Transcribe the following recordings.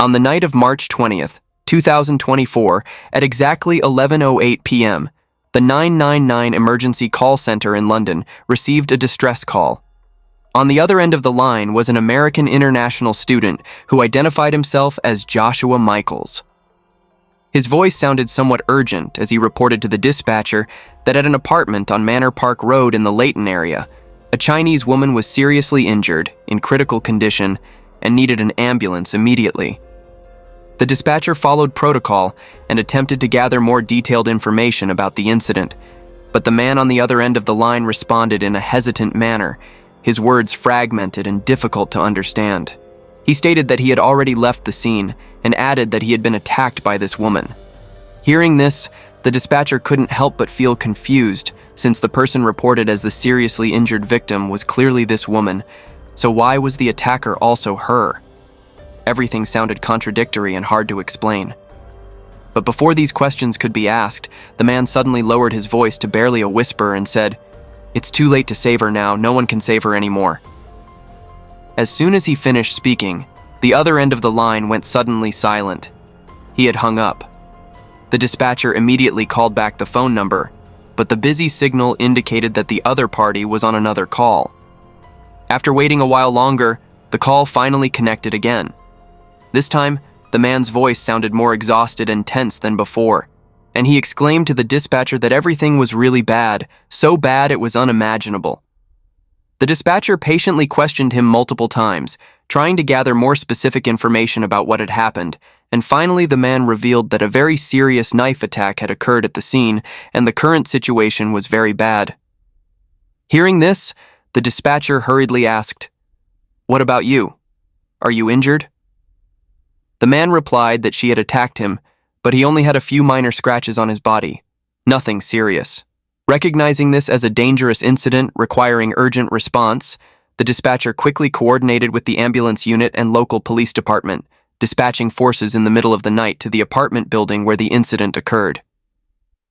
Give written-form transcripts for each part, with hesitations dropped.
On the night of March 20th, 2024, at exactly 11:08 p.m., the 999 emergency call center in London received a distress call. On the other end of the line was an American international student who identified himself as Joshua Michaels. His voice sounded somewhat urgent as he reported to the dispatcher that at an apartment on Manor Park Road in the Leighton area, a Chinese woman was seriously injured, in critical condition, and needed an ambulance immediately. The dispatcher followed protocol and attempted to gather more detailed information about the incident, but the man on the other end of the line responded in a hesitant manner, his words fragmented and difficult to understand. He stated that he had already left the scene and added that he had been attacked by this woman. Hearing this, the dispatcher couldn't help but feel confused, since the person reported as the seriously injured victim was clearly this woman, so why was the attacker also her? Everything sounded contradictory and hard to explain. But before these questions could be asked, the man suddenly lowered his voice to barely a whisper and said, "It's too late to save her now, no one can save her anymore." As soon as he finished speaking, the other end of the line went suddenly silent. He had hung up. The dispatcher immediately called back the phone number, but the busy signal indicated that the other party was on another call. After waiting a while longer, the call finally connected again. This time, the man's voice sounded more exhausted and tense than before, and he exclaimed to the dispatcher that everything was really bad, so bad it was unimaginable. The dispatcher patiently questioned him multiple times, trying to gather more specific information about what had happened, and finally the man revealed that a very serious knife attack had occurred at the scene, and the current situation was very bad. Hearing this, the dispatcher hurriedly asked, "What about you? Are you injured?" The man replied that she had attacked him, but he only had a few minor scratches on his body. Nothing serious. Recognizing this as a dangerous incident requiring urgent response, the dispatcher quickly coordinated with the ambulance unit and local police department, dispatching forces in the middle of the night to the apartment building where the incident occurred.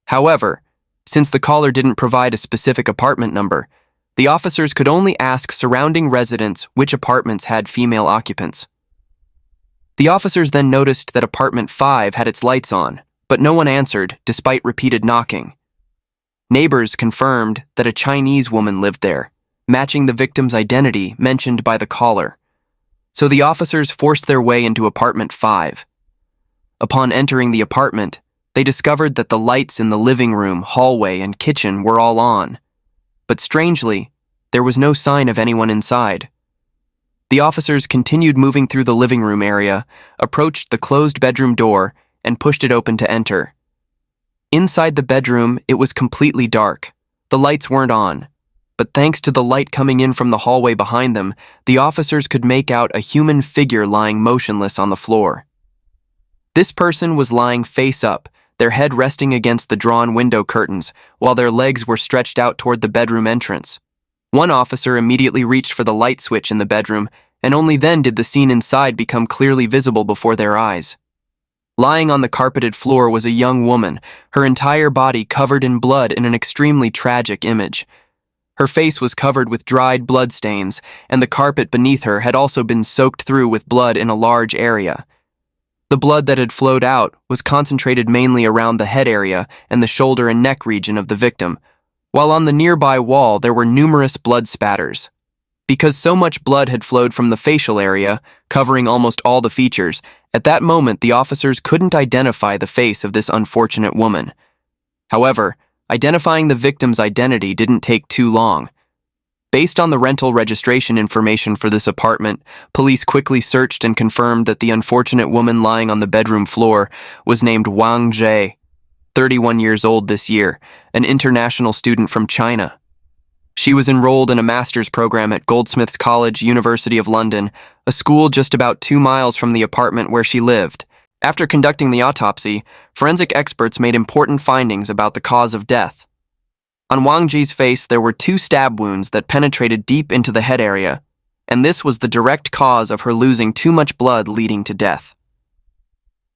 However, since the caller didn't provide a specific apartment number, the officers could only ask surrounding residents which apartments had female occupants. The officers then noticed that apartment 5 had its lights on, but no one answered despite repeated knocking. Neighbors confirmed that a Chinese woman lived there, matching the victim's identity mentioned by the caller. So the officers forced their way into apartment 5. Upon entering the apartment, they discovered that the lights in the living room, hallway, and kitchen were all on. But strangely, there was no sign of anyone inside. The officers continued moving through the living room area, approached the closed bedroom door, and pushed it open to enter. Inside the bedroom, it was completely dark. The lights weren't on, but thanks to the light coming in from the hallway behind them, the officers could make out a human figure lying motionless on the floor. This person was lying face up, their head resting against the drawn window curtains, while their legs were stretched out toward the bedroom entrance. One officer immediately reached for the light switch in the bedroom, and only then did the scene inside become clearly visible before their eyes. Lying on the carpeted floor was a young woman, her entire body covered in blood in an extremely tragic image. Her face was covered with dried blood stains, and the carpet beneath her had also been soaked through with blood in a large area. The blood that had flowed out was concentrated mainly around the head area and the shoulder and neck region of the victim, while on the nearby wall there were numerous blood spatters. Because so much blood had flowed from the facial area, covering almost all the features, at that moment the officers couldn't identify the face of this unfortunate woman. However, identifying the victim's identity didn't take too long. Based on the rental registration information for this apartment, police quickly searched and confirmed that the unfortunate woman lying on the bedroom floor was named Wang Jie, 31 years old this year, an international student from China. She was enrolled in a master's program at Goldsmiths College, University of London, a school just about 2 miles from the apartment where she lived. After conducting the autopsy, forensic experts made important findings about the cause of death. On Wang Ji's face, there were 2 stab wounds that penetrated deep into the head area, and this was the direct cause of her losing too much blood leading to death.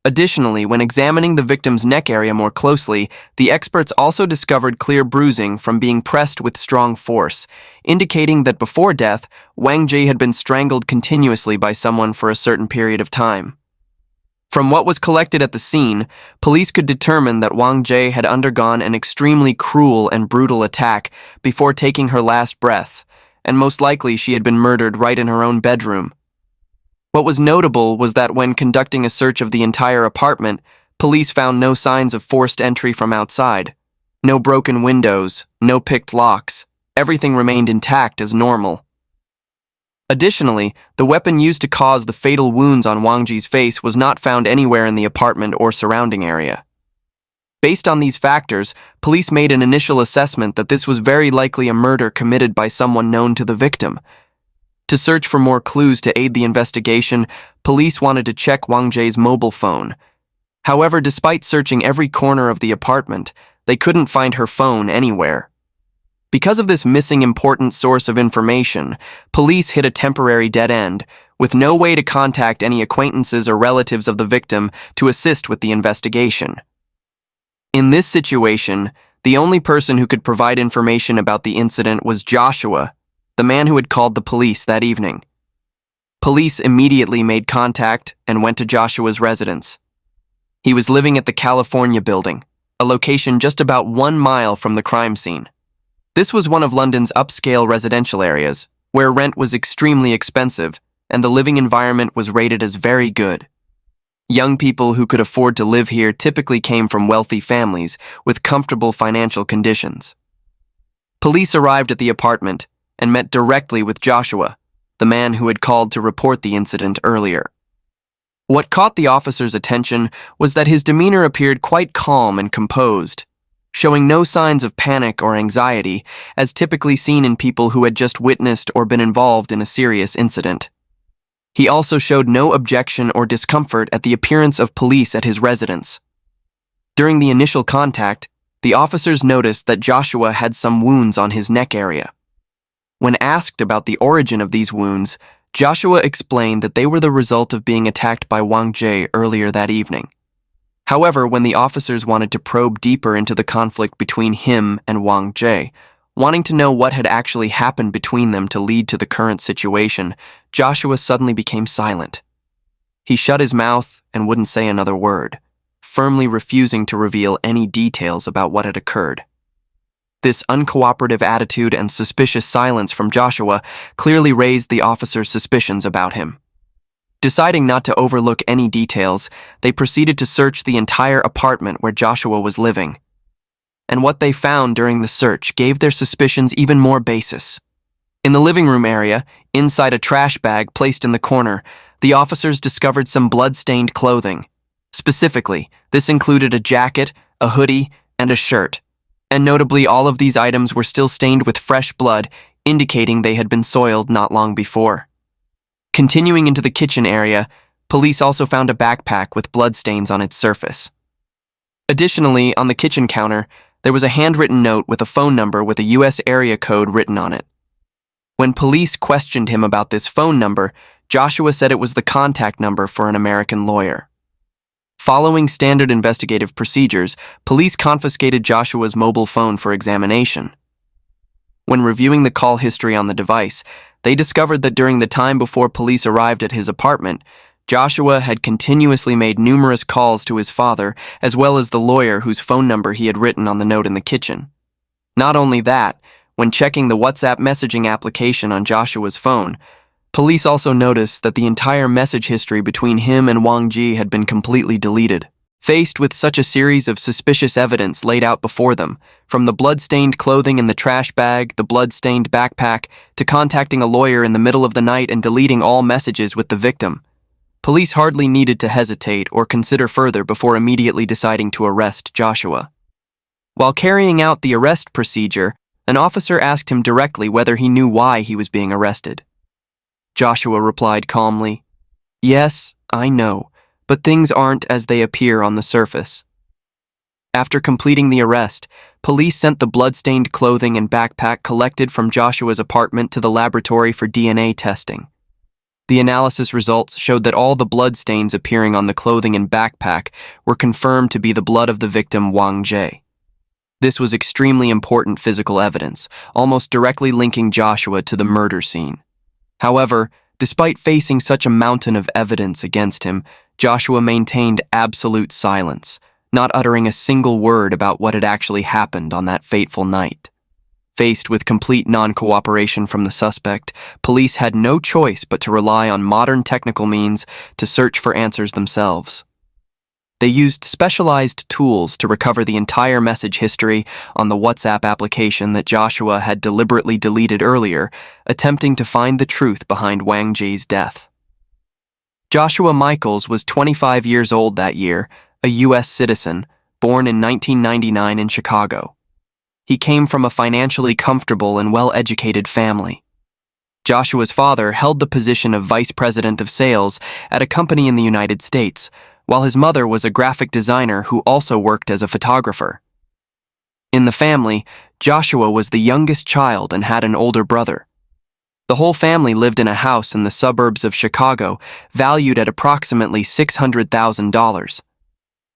Additionally, when examining the victim's neck area more closely, the experts also discovered clear bruising from being pressed with strong force, indicating that before death, Wang Ji had been strangled continuously by someone for a certain period of time. From what was collected at the scene, police could determine that Wang Jie had undergone an extremely cruel and brutal attack before taking her last breath, and most likely she had been murdered right in her own bedroom. What was notable was that when conducting a search of the entire apartment, police found no signs of forced entry from outside. No broken windows, no picked locks. Everything remained intact as normal. Additionally, the weapon used to cause the fatal wounds on Wang Jie's face was not found anywhere in the apartment or surrounding area. Based on these factors, police made an initial assessment that this was very likely a murder committed by someone known to the victim. To search for more clues to aid the investigation, police wanted to check Wang Jie's mobile phone. However, despite searching every corner of the apartment, they couldn't find her phone anywhere. Because of this missing important source of information, police hit a temporary dead end, with no way to contact any acquaintances or relatives of the victim to assist with the investigation. In this situation, the only person who could provide information about the incident was Joshua, the man who had called the police that evening. Police immediately made contact and went to Joshua's residence. He was living at the California Building, a location just about 1 mile from the crime scene. This was one of London's upscale residential areas, where rent was extremely expensive and the living environment was rated as very good. Young people who could afford to live here typically came from wealthy families with comfortable financial conditions. Police arrived at the apartment and met directly with Joshua, the man who had called to report the incident earlier. What caught the officers' attention was that his demeanor appeared quite calm and composed, showing no signs of panic or anxiety, as typically seen in people who had just witnessed or been involved in a serious incident. He also showed no objection or discomfort at the appearance of police at his residence. During the initial contact, the officers noticed that Joshua had some wounds on his neck area. When asked about the origin of these wounds, Joshua explained that they were the result of being attacked by Wang Jie earlier that evening. However, when the officers wanted to probe deeper into the conflict between him and Wang Jie, wanting to know what had actually happened between them to lead to the current situation, Joshua suddenly became silent. He shut his mouth and wouldn't say another word, firmly refusing to reveal any details about what had occurred. This uncooperative attitude and suspicious silence from Joshua clearly raised the officers' suspicions about him. Deciding not to overlook any details, they proceeded to search the entire apartment where Joshua was living. And what they found during the search gave their suspicions even more basis. In the living room area, inside a trash bag placed in the corner, the officers discovered some blood-stained clothing. Specifically, this included a jacket, a hoodie, and a shirt. And notably, all of these items were still stained with fresh blood, indicating they had been soiled not long before. Continuing into the kitchen area, police also found a backpack with bloodstains on its surface. Additionally, on the kitchen counter, there was a handwritten note with a phone number with a U.S. area code written on it. When police questioned him about this phone number, Joshua said it was the contact number for an American lawyer. Following standard investigative procedures, police confiscated Joshua's mobile phone for examination. When reviewing the call history on the device, they discovered that during the time before police arrived at his apartment, Joshua had continuously made numerous calls to his father, as well as the lawyer whose phone number he had written on the note in the kitchen. Not only that, when checking the WhatsApp messaging application on Joshua's phone, police also noticed that the entire message history between him and Wang Jie had been completely deleted. Faced with such a series of suspicious evidence laid out before them, from the blood-stained clothing in the trash bag, the blood-stained backpack, to contacting a lawyer in the middle of the night and deleting all messages with the victim, police hardly needed to hesitate or consider further before immediately deciding to arrest Joshua. While carrying out the arrest procedure, an officer asked him directly whether he knew why he was being arrested. Joshua replied calmly, "Yes, I know, but things aren't as they appear on the surface." After completing the arrest, police sent the blood-stained clothing and backpack collected from Joshua's apartment to the laboratory for DNA testing. The analysis results showed that all the blood stains appearing on the clothing and backpack were confirmed to be the blood of the victim Wang Jie. This was extremely important physical evidence, almost directly linking Joshua to the murder scene. However, despite facing such a mountain of evidence against him, Joshua maintained absolute silence, not uttering a single word about what had actually happened on that fateful night. Faced with complete non-cooperation from the suspect, police had no choice but to rely on modern technical means to search for answers themselves. They used specialized tools to recover the entire message history on the WhatsApp application that Joshua had deliberately deleted earlier, attempting to find the truth behind Wang Jie's death. Joshua Michaels was 25 years old that year, a U.S. citizen, born in 1999 in Chicago. He came from a financially comfortable and well-educated family. Joshua's father held the position of vice president of sales at a company in the United States, while his mother was a graphic designer who also worked as a photographer. In the family, Joshua was the youngest child and had an older brother. The whole family lived in a house in the suburbs of Chicago, valued at approximately $600,000.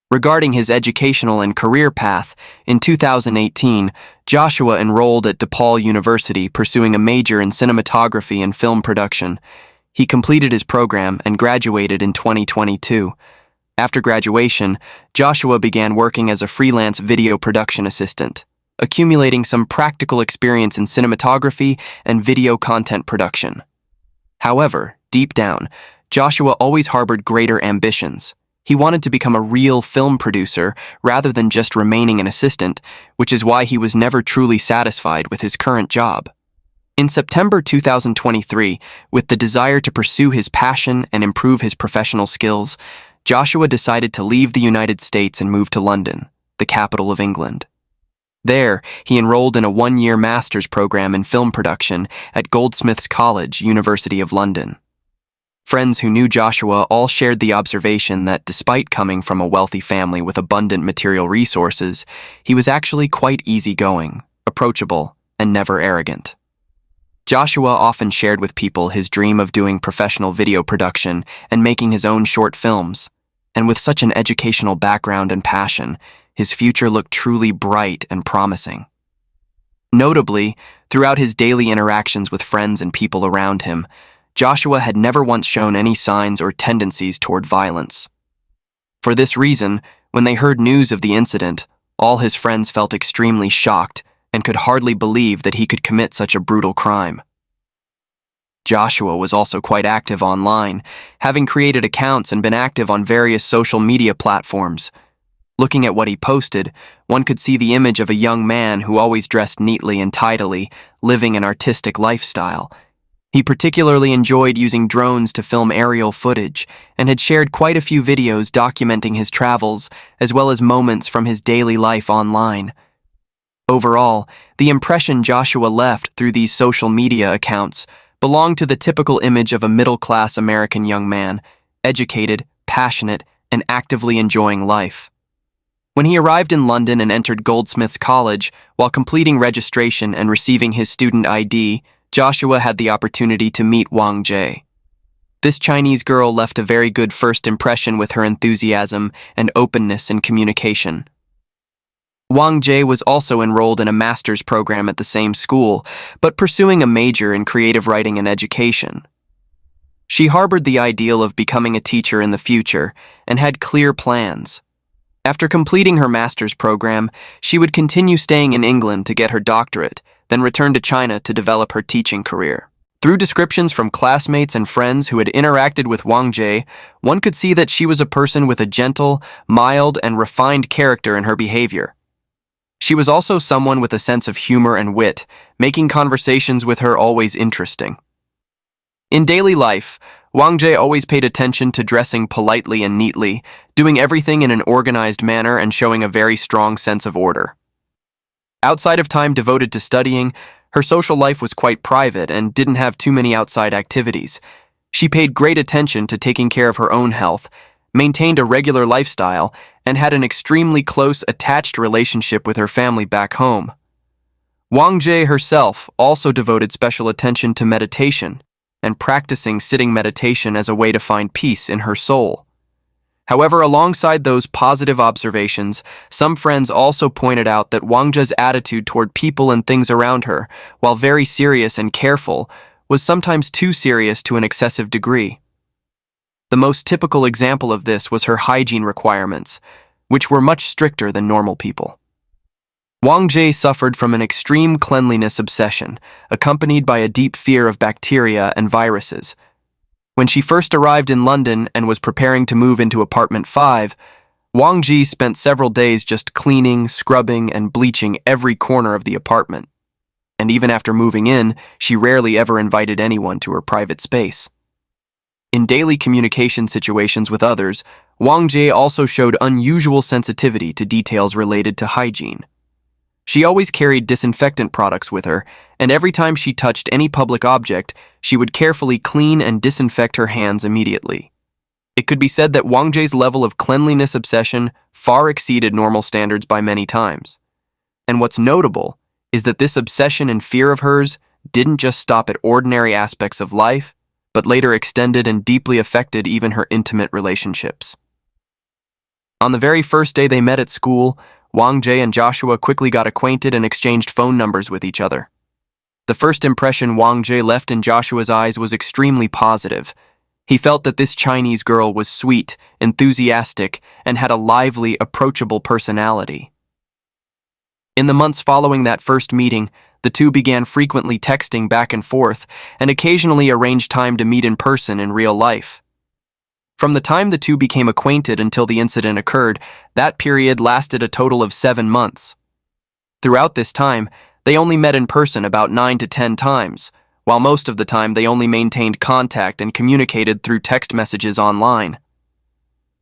Regarding his educational and career path, in 2018, Joshua enrolled at DePaul University pursuing a major in cinematography and film production. He completed his program and graduated in 2022. After graduation, Joshua began working as a freelance video production assistant, accumulating some practical experience in cinematography and video content production. However, deep down, Joshua always harbored greater ambitions. He wanted to become a real film producer rather than just remaining an assistant, which is why he was never truly satisfied with his current job. In September 2023, with the desire to pursue his passion and improve his professional skills, Joshua decided to leave the United States and move to London, the capital of England. There, he enrolled in a one-year master's program in film production at Goldsmiths College, University of London. Friends who knew Joshua all shared the observation that despite coming from a wealthy family with abundant material resources, he was actually quite easygoing, approachable, and never arrogant. Joshua often shared with people his dream of doing professional video production and making his own short films, and with such an educational background and passion, his future looked truly bright and promising. Notably, throughout his daily interactions with friends and people around him, Joshua had never once shown any signs or tendencies toward violence. For this reason, when they heard news of the incident, all his friends felt extremely shocked and could hardly believe that he could commit such a brutal crime. Joshua was also quite active online, having created accounts and been active on various social media platforms. Looking at what he posted, one could see the image of a young man who always dressed neatly and tidily, living an artistic lifestyle. He particularly enjoyed using drones to film aerial footage and had shared quite a few videos documenting his travels as well as moments from his daily life online. Overall, the impression Joshua left through these social media accounts belonged to the typical image of a middle-class American young man, educated, passionate, and actively enjoying life. When he arrived in London and entered Goldsmiths College, while completing registration and receiving his student ID, Joshua had the opportunity to meet Wang Jie. This Chinese girl left a very good first impression with her enthusiasm and openness in communication. Wang Jie was also enrolled in a master's program at the same school, but pursuing a major in creative writing and education. She harbored the ideal of becoming a teacher in the future and had clear plans. After completing her master's program, she would continue staying in England to get her doctorate, then return to China to develop her teaching career. Through descriptions from classmates and friends who had interacted with Wang Jie, one could see that she was a person with a gentle, mild, and refined character in her behavior. She was also someone with a sense of humor and wit, making conversations with her always interesting. In daily life, Wang Jie always paid attention to dressing politely and neatly, doing everything in an organized manner and showing a very strong sense of order. Outside of time devoted to studying, her social life was quite private and didn't have too many outside activities. She paid great attention to taking care of her own health, maintained a regular lifestyle, and had an extremely close, attached relationship with her family back home. Wang Jie herself also devoted special attention to meditation and practicing sitting meditation as a way to find peace in her soul. However, alongside those positive observations, some friends also pointed out that Wang Jie's attitude toward people and things around her, while very serious and careful, was sometimes too serious to an excessive degree. The most typical example of this was her hygiene requirements, which were much stricter than normal people. Wang Jie suffered from an extreme cleanliness obsession, accompanied by a deep fear of bacteria and viruses. When she first arrived in London and was preparing to move into apartment 5, Wang Jie spent several days just cleaning, scrubbing, and bleaching every corner of the apartment. And even after moving in, she rarely ever invited anyone to her private space. In daily communication situations with others, Wang Jie also showed unusual sensitivity to details related to hygiene. She always carried disinfectant products with her, and every time she touched any public object, she would carefully clean and disinfect her hands immediately. It could be said that Wang Jie's level of cleanliness obsession far exceeded normal standards by many times. And what's notable is that this obsession and fear of hers didn't just stop at ordinary aspects of life, but later extended and deeply affected even her intimate relationships. On the very first day they met at school, Wang Jie and Joshua quickly got acquainted and exchanged phone numbers with each other. The first impression Wang Jie left in Joshua's eyes was extremely positive. He felt that this Chinese girl was sweet, enthusiastic, and had a lively, approachable personality. In the months following that first meeting, the two began frequently texting back and forth and occasionally arranged time to meet in person in real life. From the time the two became acquainted until the incident occurred, that period lasted a total of 7 months. Throughout this time, they only met in person about 9 to 10 times, while most of the time they only maintained contact and communicated through text messages online.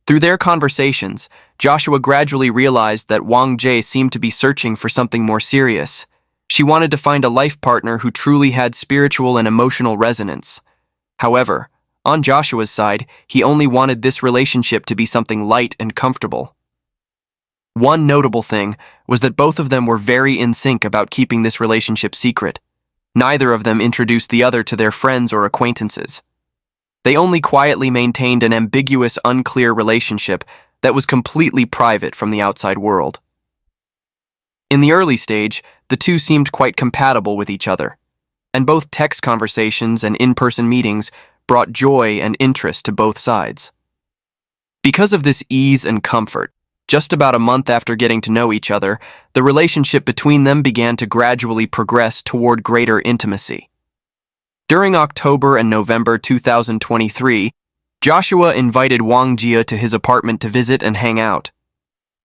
Through their conversations, Joshua gradually realized that Wang Jie seemed to be searching for something more serious. She wanted to find a life partner who truly had spiritual and emotional resonance. However, on Joshua's side, he only wanted this relationship to be something light and comfortable. One notable thing was that both of them were very in sync about keeping this relationship secret. Neither of them introduced the other to their friends or acquaintances. They only quietly maintained an ambiguous, unclear relationship that was completely private from the outside world. In the early stage, the two seemed quite compatible with each other, and both text conversations and in-person meetings brought joy and interest to both sides. Because of this ease and comfort, just about a month after getting to know each other, the relationship between them began to gradually progress toward greater intimacy. During October and November 2023, Joshua invited Wang Jie to his apartment to visit and hang out.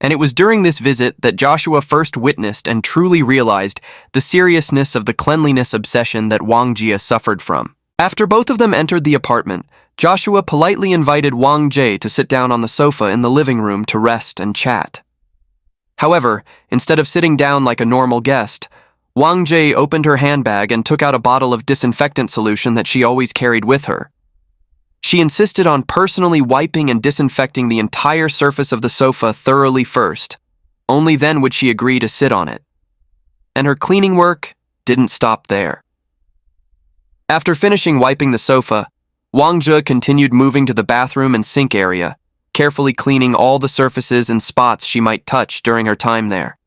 And it was during this visit that Joshua first witnessed and truly realized the seriousness of the cleanliness obsession that Wang Jie suffered from. After both of them entered the apartment, Joshua politely invited Wang Jie to sit down on the sofa in the living room to rest and chat. However, instead of sitting down like a normal guest, Wang Jie opened her handbag and took out a bottle of disinfectant solution that she always carried with her. She insisted on personally wiping and disinfecting the entire surface of the sofa thoroughly first. Only then would she agree to sit on it. And her cleaning work didn't stop there. After finishing wiping the sofa, Wang Jie continued moving to the bathroom and sink area, carefully cleaning all the surfaces and spots she might touch during her time there.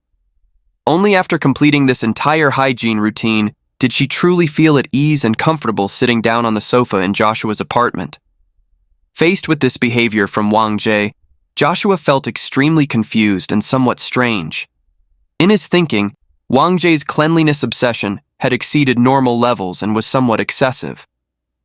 Only after completing this entire hygiene routine did she truly feel at ease and comfortable sitting down on the sofa in Joshua's apartment. Faced with this behavior from Wang Jie, Joshua felt extremely confused and somewhat strange. In his thinking, Wang Jie's cleanliness obsession had exceeded normal levels and was somewhat excessive.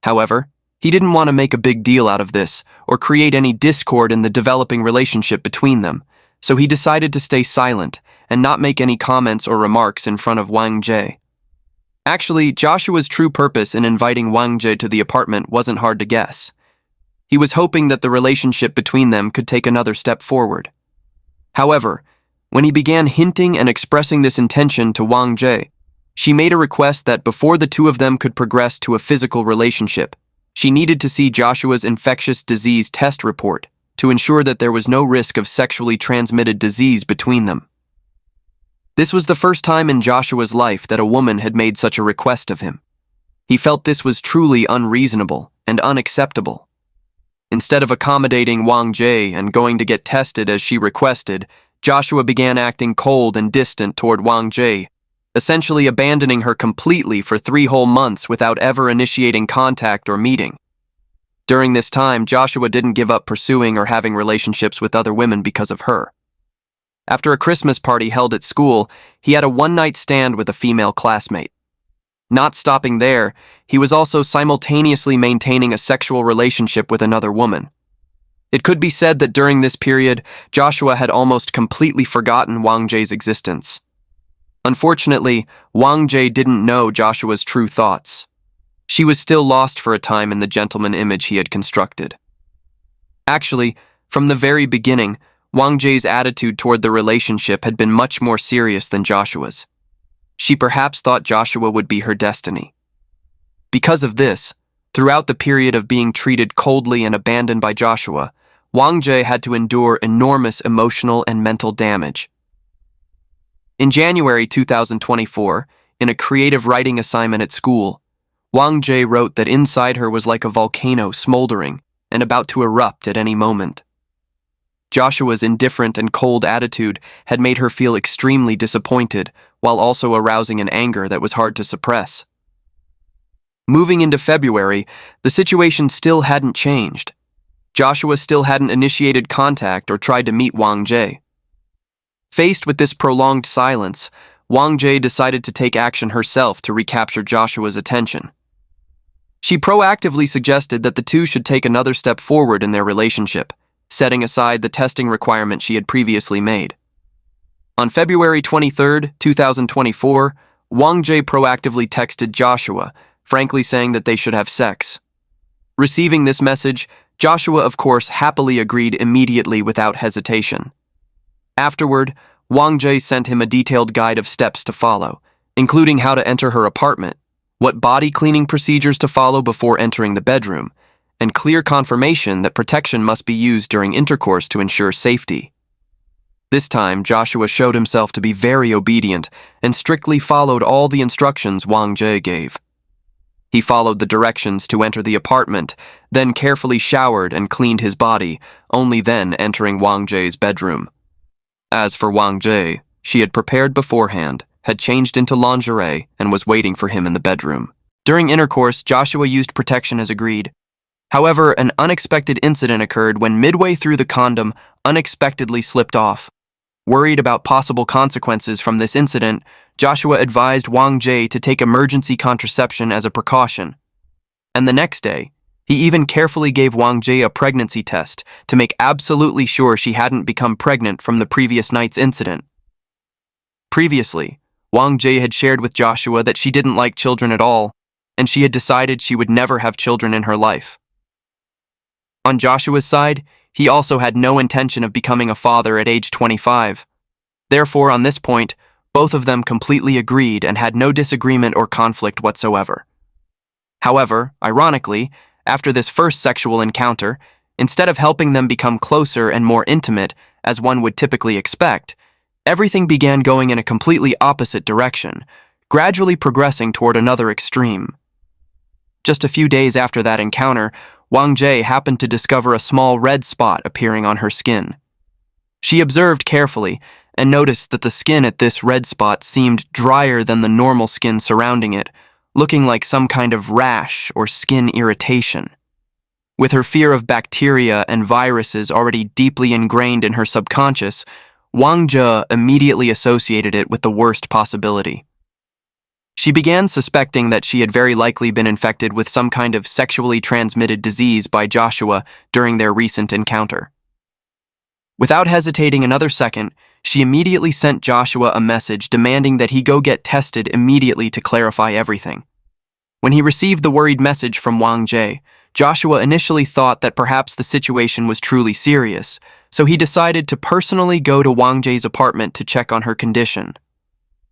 However, he didn't want to make a big deal out of this or create any discord in the developing relationship between them, so he decided to stay silent and not make any comments or remarks in front of Wang Jie. Actually, Joshua's true purpose in inviting Wang Jie to the apartment wasn't hard to guess. He was hoping that the relationship between them could take another step forward. However, when he began hinting and expressing this intention to Wang Jie, she made a request that before the two of them could progress to a physical relationship, she needed to see Joshua's infectious disease test report to ensure that there was no risk of sexually transmitted disease between them. This was the first time in Joshua's life that a woman had made such a request of him. He felt this was truly unreasonable and unacceptable. Instead of accommodating Wang Jie and going to get tested as she requested, Joshua began acting cold and distant toward Wang Jie, essentially abandoning her completely for 3 whole months without ever initiating contact or meeting. During this time, Joshua didn't give up pursuing or having relationships with other women because of her. After a Christmas party held at school, he had a one-night stand with a female classmate. Not stopping there, he was also simultaneously maintaining a sexual relationship with another woman. It could be said that during this period, Joshua had almost completely forgotten Wang Jie's existence. Unfortunately, Wang Jie didn't know Joshua's true thoughts. She was still lost for a time in the gentleman image he had constructed. Actually, from the very beginning, Wang Jie's attitude toward the relationship had been much more serious than Joshua's. She perhaps thought Joshua would be her destiny. Because of this, throughout the period of being treated coldly and abandoned by Joshua, Wang Jie had to endure enormous emotional and mental damage. In January 2024, in a creative writing assignment at school, Wang Jie wrote that inside her was like a volcano smoldering and about to erupt at any moment. Joshua's indifferent and cold attitude had made her feel extremely disappointed, while also arousing an anger that was hard to suppress. Moving into February, the situation still hadn't changed. Joshua still hadn't initiated contact or tried to meet Wang Jie. Faced with this prolonged silence, Wang Jie decided to take action herself to recapture Joshua's attention. She proactively suggested that the two should take another step forward in their relationship, setting aside the testing requirement she had previously made. On February 23, 2024, Wang Jie proactively texted Joshua, frankly saying that they should have sex. Receiving this message, Joshua, of course, happily agreed immediately without hesitation. Afterward, Wang Jie sent him a detailed guide of steps to follow, including how to enter her apartment, what body cleaning procedures to follow before entering the bedroom, and clear confirmation that protection must be used during intercourse to ensure safety. This time, Joshua showed himself to be very obedient and strictly followed all the instructions Wang Jie gave. He followed the directions to enter the apartment, then carefully showered and cleaned his body, only then entering Wang Jie's bedroom. As for Wang Jie, she had prepared beforehand, had changed into lingerie, and was waiting for him in the bedroom. During intercourse, Joshua used protection as agreed. However, an unexpected incident occurred when midway through the condom unexpectedly slipped off. Worried about possible consequences from this incident, Joshua advised Wang Jie to take emergency contraception as a precaution. And the next day, he even carefully gave Wang Jie a pregnancy test to make absolutely sure she hadn't become pregnant from the previous night's incident. Previously, Wang Jie had shared with Joshua that she didn't like children at all, and she had decided she would never have children in her life. On Joshua's side, he also had no intention of becoming a father at age 25. Therefore, on this point, both of them completely agreed and had no disagreement or conflict whatsoever. However, ironically, after this first sexual encounter, instead of helping them become closer and more intimate, as one would typically expect, everything began going in a completely opposite direction, gradually progressing toward another extreme. Just a few days after that encounter, Wang Jie happened to discover a small red spot appearing on her skin. She observed carefully and noticed that the skin at this red spot seemed drier than the normal skin surrounding it, looking like some kind of rash or skin irritation. With her fear of bacteria and viruses already deeply ingrained in her subconscious, Wang Jie immediately associated it with the worst possibility. She began suspecting that she had very likely been infected with some kind of sexually transmitted disease by Joshua during their recent encounter. Without hesitating another second, she immediately sent Joshua a message demanding that he go get tested immediately to clarify everything. When he received the worried message from Wang Jie, Joshua initially thought that perhaps the situation was truly serious, so he decided to personally go to Wang Jie's apartment to check on her condition.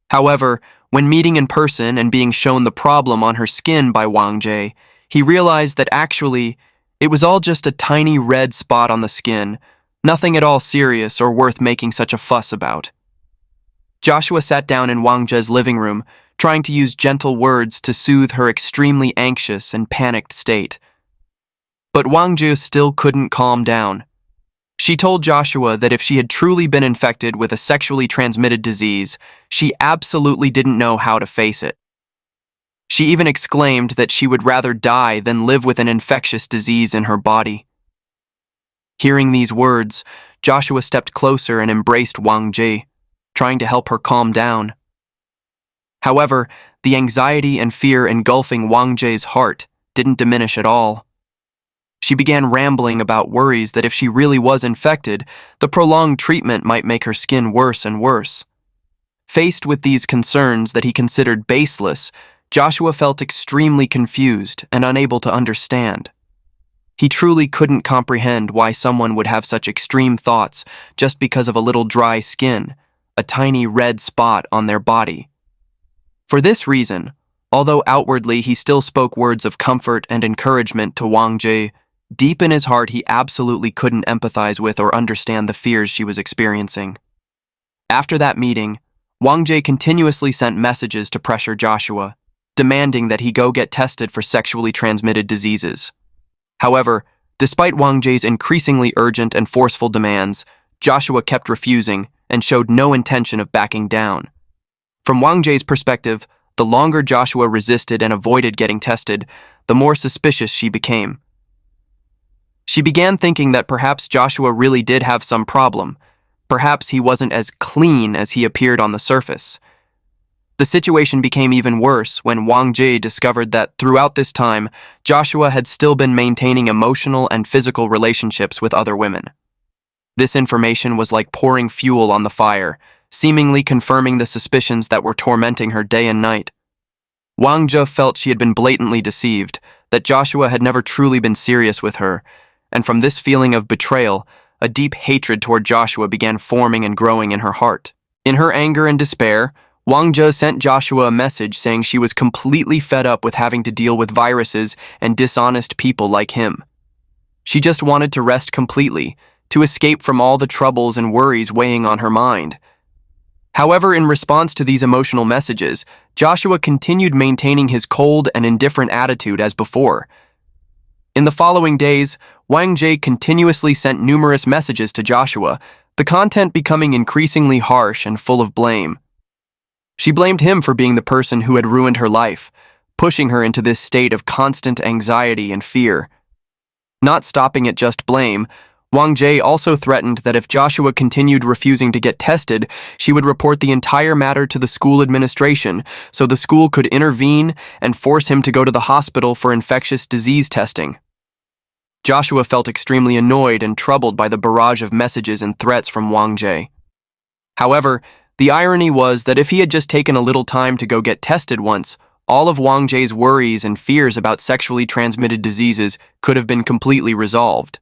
However, when meeting in person and being shown the problem on her skin by Wang Jie, he realized that actually, it was all just a tiny red spot on the skin, nothing at all serious or worth making such a fuss about. Joshua sat down in Wang Jie's living room, trying to use gentle words to soothe her extremely anxious and panicked state. But Wang Jie still couldn't calm down. She told Joshua that if she had truly been infected with a sexually transmitted disease, she absolutely didn't know how to face it. She even exclaimed that she would rather die than live with an infectious disease in her body. Hearing these words, Joshua stepped closer and embraced Wang Jie, trying to help her calm down. However, the anxiety and fear engulfing Wang Jie's heart didn't diminish at all. She began rambling about worries that if she really was infected, the prolonged treatment might make her skin worse and worse. Faced with these concerns that he considered baseless, Joshua felt extremely confused and unable to understand. He truly couldn't comprehend why someone would have such extreme thoughts just because of a little dry skin, a tiny red spot on their body. For this reason, although outwardly he still spoke words of comfort and encouragement to Wang Jie, deep in his heart he absolutely couldn't empathize with or understand the fears she was experiencing. After that meeting, Wang Jie continuously sent messages to pressure Joshua, demanding that he go get tested for sexually transmitted diseases. However, despite Wang Jie's increasingly urgent and forceful demands, Joshua kept refusing and showed no intention of backing down. From Wang Jie's perspective, the longer Joshua resisted and avoided getting tested, the more suspicious she became. She began thinking that perhaps Joshua really did have some problem. Perhaps he wasn't as clean as he appeared on the surface. The situation became even worse when Wang Jie discovered that throughout this time, Joshua had still been maintaining emotional and physical relationships with other women. This information was like pouring fuel on the fire, seemingly confirming the suspicions that were tormenting her day and night. Wang Jie felt she had been blatantly deceived, that Joshua had never truly been serious with her, and from this feeling of betrayal, a deep hatred toward Joshua began forming and growing in her heart. In her anger and despair, Wang Jie sent Joshua a message saying she was completely fed up with having to deal with viruses and dishonest people like him. She just wanted to rest completely, to escape from all the troubles and worries weighing on her mind. However, in response to these emotional messages, Joshua continued maintaining his cold and indifferent attitude as before. In the following days, Wang Jie continuously sent numerous messages to Joshua, the content becoming increasingly harsh and full of blame. She blamed him for being the person who had ruined her life, pushing her into this state of constant anxiety and fear. Not stopping at just blame, Wang Jie also threatened that if Joshua continued refusing to get tested, she would report the entire matter to the school administration so the school could intervene and force him to go to the hospital for infectious disease testing. Joshua felt extremely annoyed and troubled by the barrage of messages and threats from Wang Jie. However, the irony was that if he had just taken a little time to go get tested once, all of Wang Jie's worries and fears about sexually transmitted diseases could have been completely resolved.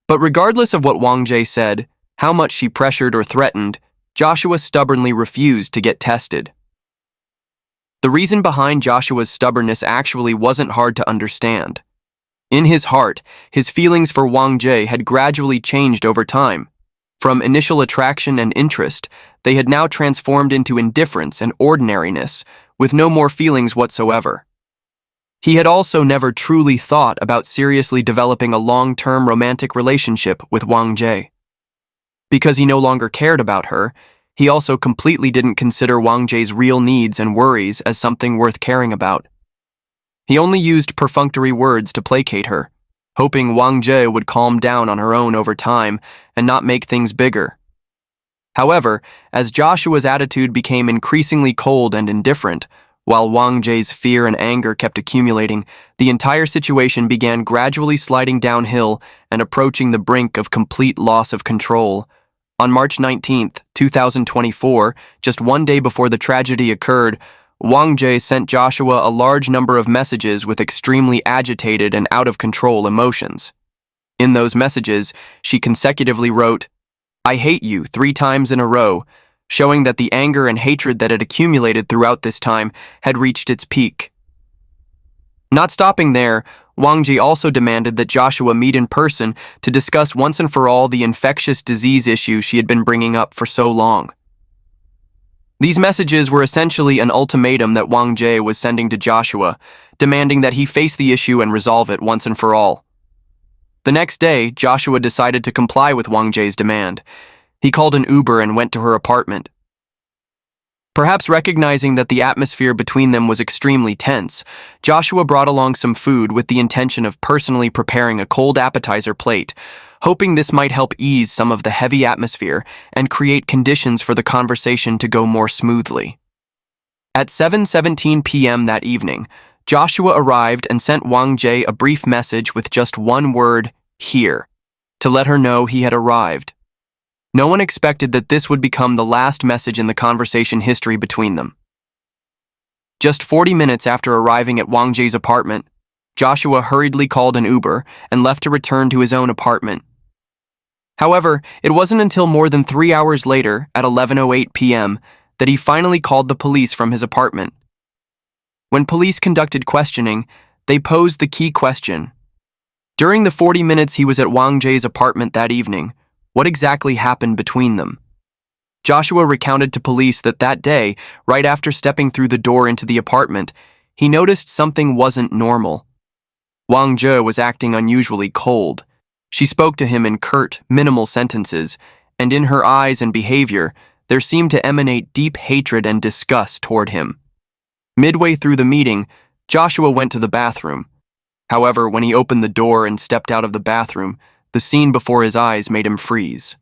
But regardless of what Wang Jie said, how much she pressured or threatened, Joshua stubbornly refused to get tested. The reason behind Joshua's stubbornness actually wasn't hard to understand. In his heart, his feelings for Wang Jie had gradually changed over time. From initial attraction and interest, they had now transformed into indifference and ordinariness, with no more feelings whatsoever. He had also never truly thought about seriously developing a long-term romantic relationship with Wang Jie. Because he no longer cared about her, he also completely didn't consider Wang Jie's real needs and worries as something worth caring about. He only used perfunctory words to placate her, hoping Wang Jie would calm down on her own over time and not make things bigger. However, as Joshua's attitude became increasingly cold and indifferent, while Wang Jie's fear and anger kept accumulating, the entire situation began gradually sliding downhill and approaching the brink of complete loss of control. On March 19, 2024, just one day before the tragedy occurred, Wang Jie sent Joshua a large number of messages with extremely agitated and out-of-control emotions. In those messages, she consecutively wrote, "I hate you" 3 times in a row, showing that the anger and hatred that had accumulated throughout this time had reached its peak. Not stopping there, Wang Jie also demanded that Joshua meet in person to discuss once and for all the infectious disease issue she had been bringing up for so long. These messages were essentially an ultimatum that Wang Jie was sending to Joshua, demanding that he face the issue and resolve it once and for all. The next day, Joshua decided to comply with Wang Jie's demand. He called an Uber and went to her apartment. Perhaps recognizing that the atmosphere between them was extremely tense, Joshua brought along some food with the intention of personally preparing a cold appetizer plate, hoping this might help ease some of the heavy atmosphere and create conditions for the conversation to go more smoothly. At 7:17 p.m. that evening, Joshua arrived and sent Wang Jie a brief message with just one word, "Here," to let her know he had arrived. No one expected that this would become the last message in the conversation history between them. Just 40 minutes after arriving at Wang Jie's apartment, Joshua hurriedly called an Uber and left to return to his own apartment. However, it wasn't until more than 3 hours later, at 11:08 p.m., that he finally called the police from his apartment. When police conducted questioning, they posed the key question. During the 40 minutes he was at Wang Jie's apartment that evening, what exactly happened between them? Joshua recounted to police that day, right after stepping through the door into the apartment, he noticed something wasn't normal. Wang Jie was acting unusually cold. She spoke to him in curt, minimal sentences, and in her eyes and behavior, there seemed to emanate deep hatred and disgust toward him. Midway through the meeting, Joshua went to the bathroom. However, when he opened the door and stepped out of the bathroom, the scene before his eyes made him freeze.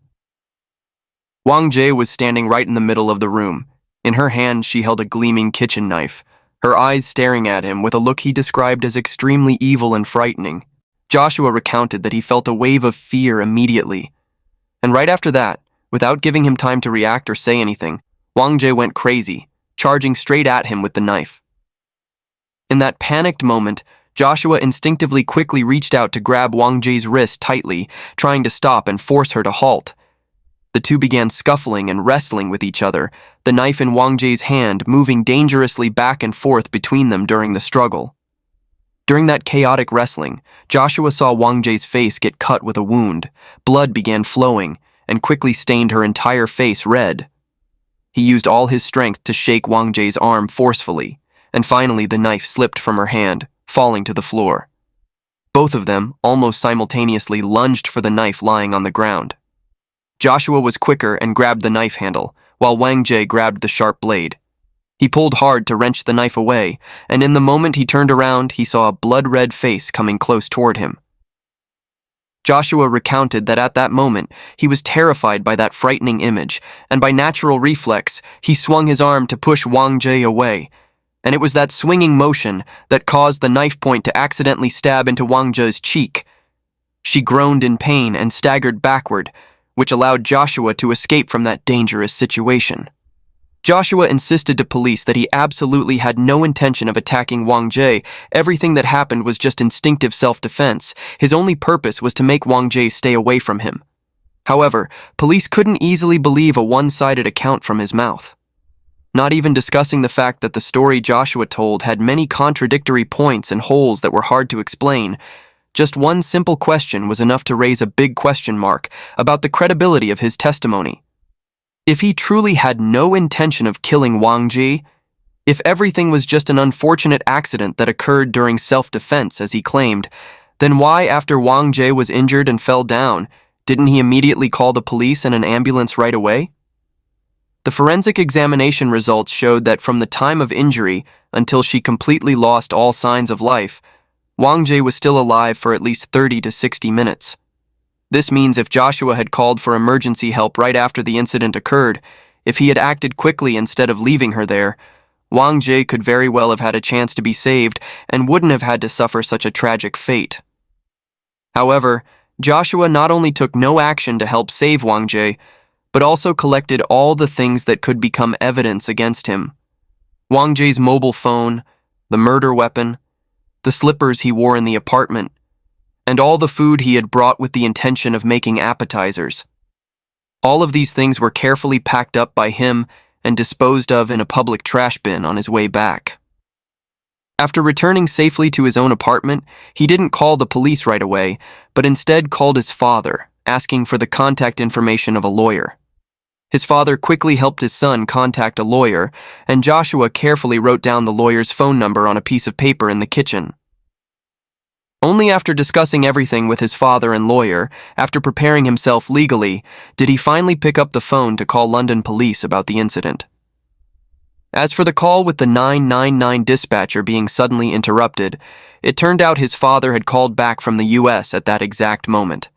Wang Jie was standing right in the middle of the room. In her hand, she held a gleaming kitchen knife, her eyes staring at him with a look he described as extremely evil and frightening. Joshua recounted that he felt a wave of fear immediately. And right after that, without giving him time to react or say anything, Wang Jie went crazy, charging straight at him with the knife. In that panicked moment, Joshua instinctively quickly reached out to grab Wang Jie's wrist tightly, trying to stop and force her to halt. The two began scuffling and wrestling with each other, the knife in Wang Jie's hand moving dangerously back and forth between them during the struggle. During that chaotic wrestling, Joshua saw Wang Jie's face get cut with a wound. Blood began flowing and quickly stained her entire face red. He used all his strength to shake Wang Jie's arm forcefully, and finally the knife slipped from her hand, falling to the floor. Both of them, almost simultaneously, lunged for the knife lying on the ground. Joshua was quicker and grabbed the knife handle, while Wang Jie grabbed the sharp blade. He pulled hard to wrench the knife away, and in the moment he turned around, he saw a blood-red face coming close toward him. Joshua recounted that at that moment, he was terrified by that frightening image, and by natural reflex, he swung his arm to push Wang Jie away, and it was that swinging motion that caused the knife point to accidentally stab into Wang Jie's cheek. She groaned in pain and staggered backward, which allowed Joshua to escape from that dangerous situation. Joshua insisted to police that he absolutely had no intention of attacking Wang Jie. Everything that happened was just instinctive self-defense. His only purpose was to make Wang Jie stay away from him. However, police couldn't easily believe a one-sided account from his mouth. Not even discussing the fact that the story Joshua told had many contradictory points and holes that were hard to explain, just one simple question was enough to raise a big question mark about the credibility of his testimony. If he truly had no intention of killing Wang Jie, if everything was just an unfortunate accident that occurred during self-defense, as he claimed, then why, after Wang Jie was injured and fell down, didn't he immediately call the police and an ambulance right away? The forensic examination results showed that from the time of injury until she completely lost all signs of life, Wang Jie was still alive for at least 30 to 60 minutes. This means if Joshua had called for emergency help right after the incident occurred, if he had acted quickly instead of leaving her there, Wang Jie could very well have had a chance to be saved and wouldn't have had to suffer such a tragic fate. However, Joshua not only took no action to help save Wang Jie, but also collected all the things that could become evidence against him. Wang Jie's mobile phone, the murder weapon, the slippers he wore in the apartment, and all the food he had brought with the intention of making appetizers. All of these things were carefully packed up by him and disposed of in a public trash bin on his way back. After returning safely to his own apartment, he didn't call the police right away, but instead called his father, asking for the contact information of a lawyer. His father quickly helped his son contact a lawyer, and Joshua carefully wrote down the lawyer's phone number on a piece of paper in the kitchen. Only after discussing everything with his father and lawyer, after preparing himself legally, did he finally pick up the phone to call London police about the incident. As for the call with the 999 dispatcher being suddenly interrupted, it turned out his father had called back from the US at that exact moment.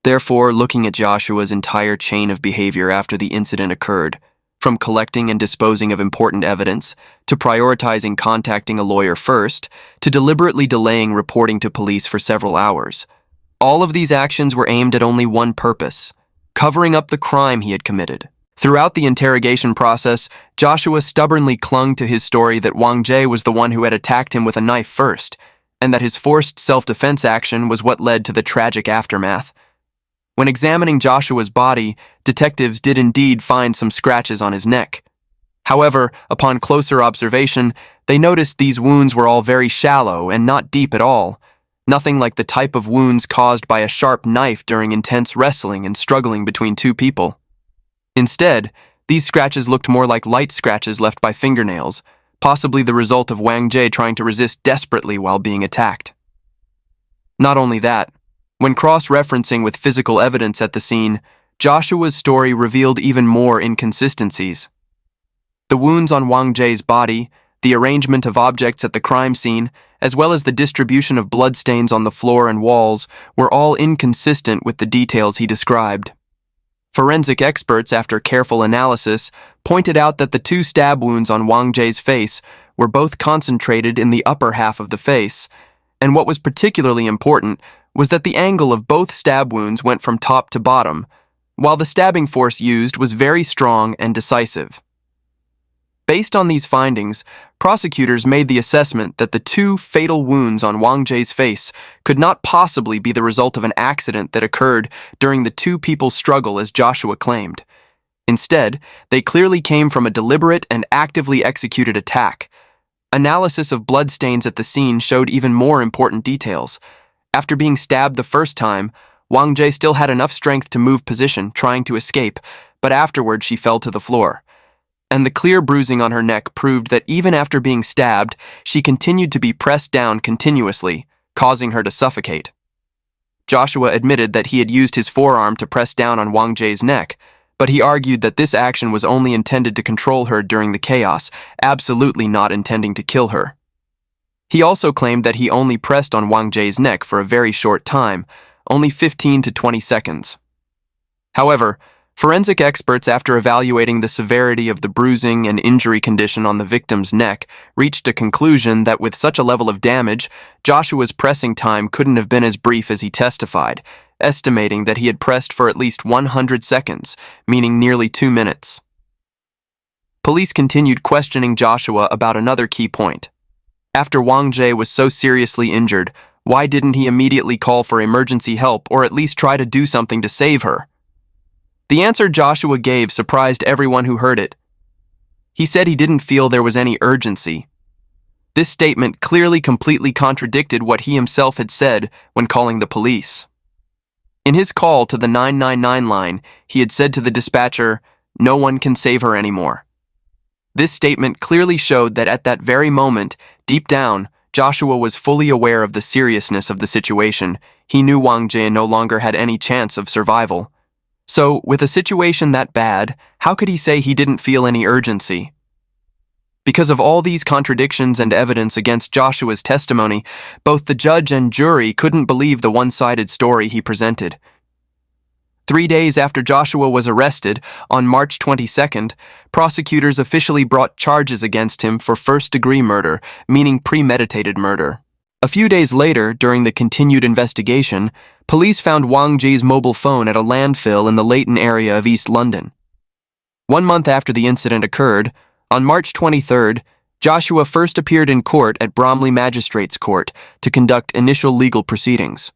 Therefore, looking at Joshua's entire chain of behavior after the incident occurred, from collecting and disposing of important evidence, to prioritizing contacting a lawyer first, to deliberately delaying reporting to police for several hours, all of these actions were aimed at only one purpose: covering up the crime he had committed. Throughout the interrogation process, Joshua stubbornly clung to his story that Wang Jie was the one who had attacked him with a knife first, and that his forced self-defense action was what led to the tragic aftermath. When examining Joshua's body, detectives did indeed find some scratches on his neck. However, upon closer observation, they noticed these wounds were all very shallow and not deep at all, nothing like the type of wounds caused by a sharp knife during intense wrestling and struggling between two people. Instead, these scratches looked more like light scratches left by fingernails, possibly the result of Wang Jie trying to resist desperately while being attacked. Not only that, when cross-referencing with physical evidence at the scene, Joshua's story revealed even more inconsistencies. The wounds on Wang Jie's body, the arrangement of objects at the crime scene, as well as the distribution of bloodstains on the floor and walls, were all inconsistent with the details he described. Forensic experts, after careful analysis, pointed out that the two stab wounds on Wang Jie's face were both concentrated in the upper half of the face, and what was particularly important was that the angle of both stab wounds went from top to bottom, while the stabbing force used was very strong and decisive. Based on these findings, prosecutors made the assessment that the two fatal wounds on Wang Jie's face could not possibly be the result of an accident that occurred during the two people's struggle as Joshua claimed. Instead, they clearly came from a deliberate and actively executed attack. Analysis of bloodstains at the scene showed even more important details. After being stabbed the first time, Wang Jie still had enough strength to move position, trying to escape, but afterward she fell to the floor. And the clear bruising on her neck proved that even after being stabbed, she continued to be pressed down continuously, causing her to suffocate. Joshua admitted that he had used his forearm to press down on Wang Jie's neck, but he argued that this action was only intended to control her during the chaos, absolutely not intending to kill her. He also claimed that he only pressed on Wang Jie's neck for a very short time, only 15 to 20 seconds. However, forensic experts, after evaluating the severity of the bruising and injury condition on the victim's neck, reached a conclusion that with such a level of damage, Joshua's pressing time couldn't have been as brief as he testified, estimating that he had pressed for at least 100 seconds, meaning nearly 2 minutes. Police continued questioning Joshua about another key point. After Wang Jie was so seriously injured, why didn't he immediately call for emergency help or at least try to do something to save her? The answer Joshua gave surprised everyone who heard it. He said he didn't feel there was any urgency. This statement clearly completely contradicted what he himself had said when calling the police. In his call to the 999 line, he had said to the dispatcher, "No one can save her anymore." This statement clearly showed that at that very moment, deep down, Joshua was fully aware of the seriousness of the situation. He knew Wang Jie no longer had any chance of survival. So, with a situation that bad, how could he say he didn't feel any urgency? Because of all these contradictions and evidence against Joshua's testimony, both the judge and jury couldn't believe the one-sided story he presented. 3 days after Joshua was arrested, on March 22nd, prosecutors officially brought charges against him for first-degree murder, meaning premeditated murder. A few days later, during the continued investigation, police found Wang Jie's mobile phone at a landfill in the Leighton area of East London. 1 month after the incident occurred, on March 23rd, Joshua first appeared in court at Bromley Magistrates Court to conduct initial legal proceedings.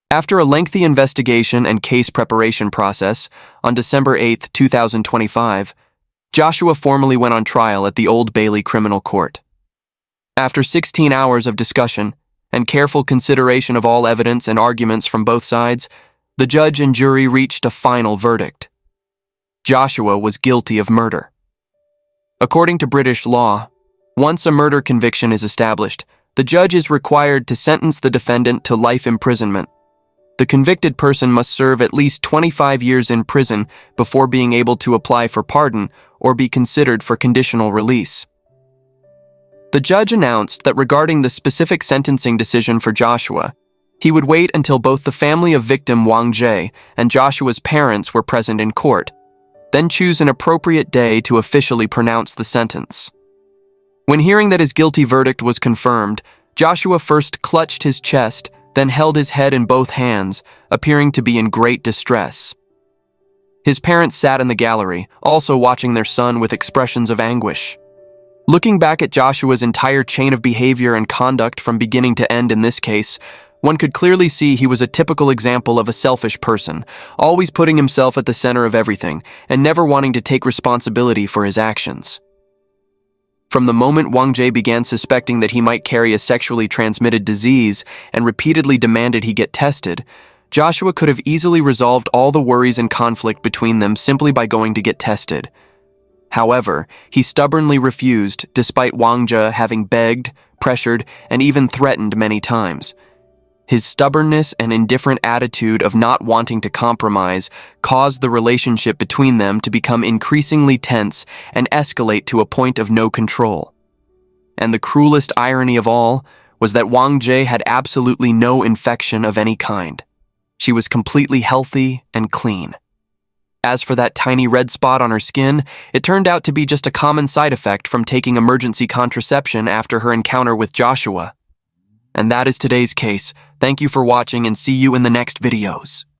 After a lengthy investigation and case preparation process, on December 8, 2025, Joshua formally went on trial at the Old Bailey Criminal Court. After 16 hours of discussion and careful consideration of all evidence and arguments from both sides, the judge and jury reached a final verdict. Joshua was guilty of murder. According to British law, once a murder conviction is established, the judge is required to sentence the defendant to life imprisonment. The convicted person must serve at least 25 years in prison before being able to apply for pardon or be considered for conditional release. The judge announced that regarding the specific sentencing decision for Joshua, he would wait until both the family of victim Wang Jie and Joshua's parents were present in court, then choose an appropriate day to officially pronounce the sentence. When hearing that his guilty verdict was confirmed, Joshua first clutched his chest, then held his head in both hands, appearing to be in great distress. His parents sat in the gallery, also watching their son with expressions of anguish. Looking back at Joshua's entire chain of behavior and conduct from beginning to end in this case, one could clearly see he was a typical example of a selfish person, always putting himself at the center of everything and never wanting to take responsibility for his actions. From the moment Wang Jie began suspecting that he might carry a sexually transmitted disease and repeatedly demanded he get tested, Joshua could have easily resolved all the worries and conflict between them simply by going to get tested. However, he stubbornly refused, despite Wang Jie having begged, pressured, and even threatened many times. His stubbornness and indifferent attitude of not wanting to compromise caused the relationship between them to become increasingly tense and escalate to a point of no control. And the cruelest irony of all was that Wang Jie had absolutely no infection of any kind. She was completely healthy and clean. As for that tiny red spot on her skin, it turned out to be just a common side effect from taking emergency contraception after her encounter with Joshua. And that is today's case. Thank you for watching and see you in the next videos.